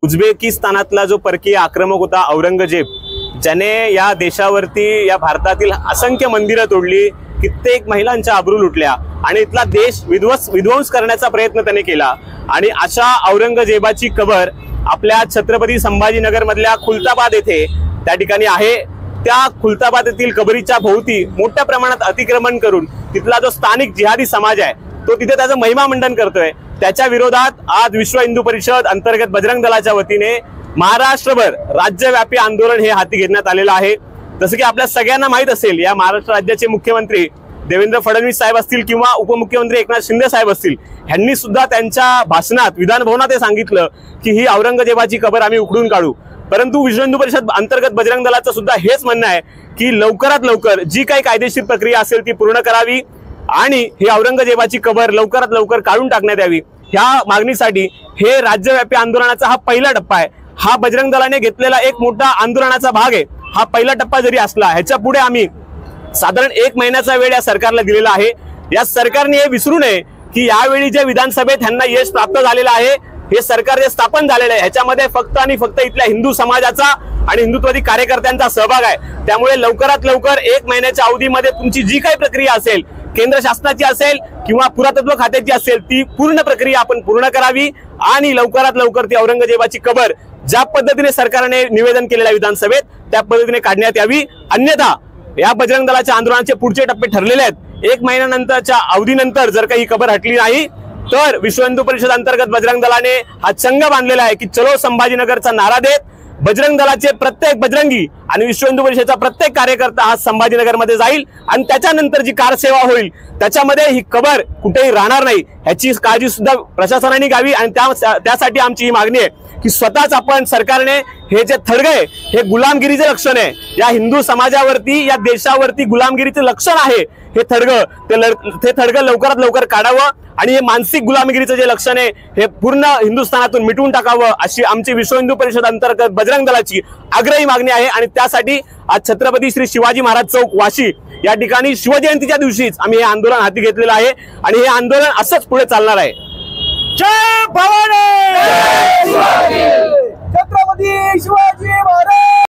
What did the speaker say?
उझबेकिस्तानातला जो परकीय आक्रमक होता औरंगजेब, ज्याने या देशावरती, या भारतातील असंख्य मंदिरं तोडली, कित्येक महिलांच्या आबरू लुटल्या आणि इथला देश विध्वंस करण्याचा प्रयत्न त्याने केला। आणि अशा औरंगजेबाची कबर आपल्या छत्रपती संभाजीनगर मधल्या खुलताबाद येथे त्या ठिकाणी आहे। त्या खुलताबाद येथील कबरीच्या भोवती मोठ्या प्रमाणात अतिक्रमण करून तिथला जो स्थानिक जिहादी समाज आहे तो तिथे त्याचं महिमा मंडन करतोय। त्याच्या विरोधात आज विश्व हिंदू परिषद अंतर्गत बजरंग दलाच्या वतीने महाराष्ट्रभर राज्यव्यापी आंदोलन हे हाती घेण्यात आलेलं आहे। जसं की आपल्या सगळ्यांना माहित असेल, या महाराष्ट्र राज्याचे मुख्यमंत्री देवेंद्र फडणवीस साहेब असतील किंवा उपमुख्यमंत्री एकनाथ शिंदे साहेब असतील, यांनी सुद्धा त्यांच्या भाषणात विधान भवनात हे सांगितलं की ही औरंगजेबाची कबर आम्ही उखडून काढू। परंतु विश्व हिंदू परिषद अंतर्गत बजरंग दलाचं सुद्धा हेच म्हणणं आहे की लवकरात लवकर जी काही कायदेशीर प्रक्रिया असेल ती पूर्ण करावी आणि ही औरंगजेबाची कबर लवकरात लवकर काढून टाकण्यात यावी। ह्या मागणीसाठी हे राज्यव्यापी आंदोलनाचा हा पहिला टप्पा आहे। हा बजरंग दलाने घेतलेला एक मोठा आंदोलनाचा भाग आहे। हा पहिला टप्पा जरी असला, ह्याच्या पुढे आम्ही साधारण 1 महिन्याचा वेळ या सरकारला दिलेला आहे। या सरकारने हे विसरू नये की यावेळी जे विधानसभेत ह्यांना यश प्राप्त झालेलं आहे, हे सरकार जे स्थापन झालेलं आहे ह्याच्यामध्ये फक्त आणि फक्त इथल्या हिंदू समाजाचा आणि हिंदुत्ववादी कार्यकर्त्यांचा सहभाग आहे। त्यामुळे लवकरात लवकर 1 महिन्याच्या अवधीमध्ये तुमची जी काही प्रक्रिया असेल, केंद्र शासनाची असेल किंवा पुरातत्व खात्याची असेल, ती पूर्ण प्रक्रिया आपण पूर्ण करावी आणि लवकरात लवकर ती औरंगजेबाची कबर ज्या पद्धतीने सरकारने निवेदन केलेल्या विधानसभेत त्या पद्धतीने काढण्यात यावी। अन्यथा या बजरंग दलाच्या आंदोलनाचे पुढचे टप्पे ठरलेले आहेत। 1 महिन्यानंतरच्या अवधीनंतर जर काही कबर हटली नाही तर विश्व हिंदू परिषद अंतर्गत बजरंग दलाने हा चंग बांधलेला आहे की चलो संभाजीनगरचा नारा देत बजरंग दलाचे प्रत्येक बजरंगी आणि विश्व हिंदू परिषदेचा प्रत्येक कार्यकर्ता हा संभाजीनगर मध्ये जाईल आणि त्याच्यानंतर जी कारसेवा होईल त्याच्यामध्ये ही कबर कुठेही राहणार नाही याची काळजी सुद्धा प्रशासनाने घ्यावी। आणि त्यासाठी आमची ही मागणी आहे की स्वतःच आपण सरकारने हे जे थडगे आहे हे गुलामगिरीचे लक्षण आहे, या हिंदू समाजावरती, या देशावरती गुलामगिरीचे लक्षण आहे हे थडगं लवकरात लवकर काढावं आणि हे मानसिक गुलामगिरीचं जे लक्षण आहे हे पूर्ण हिंदुस्थानातून मिटवून टाकावं अशी आमची विश्व हिंदू परिषद अंतर्गत बजरंग दलाची आग्रही मागणी आहे। आणि त्यासाठी आज छत्रपती श्री शिवाजी महाराज चौक वाशी या ठिकाणी शिवजयंतीच्या दिवशीच आम्ही हे आंदोलन हाती घेतलेलं आहे आणि हे आंदोलन असंच पुढे चालणार आहे। जय भवानी, छत्रपती शिवाजी महाराज।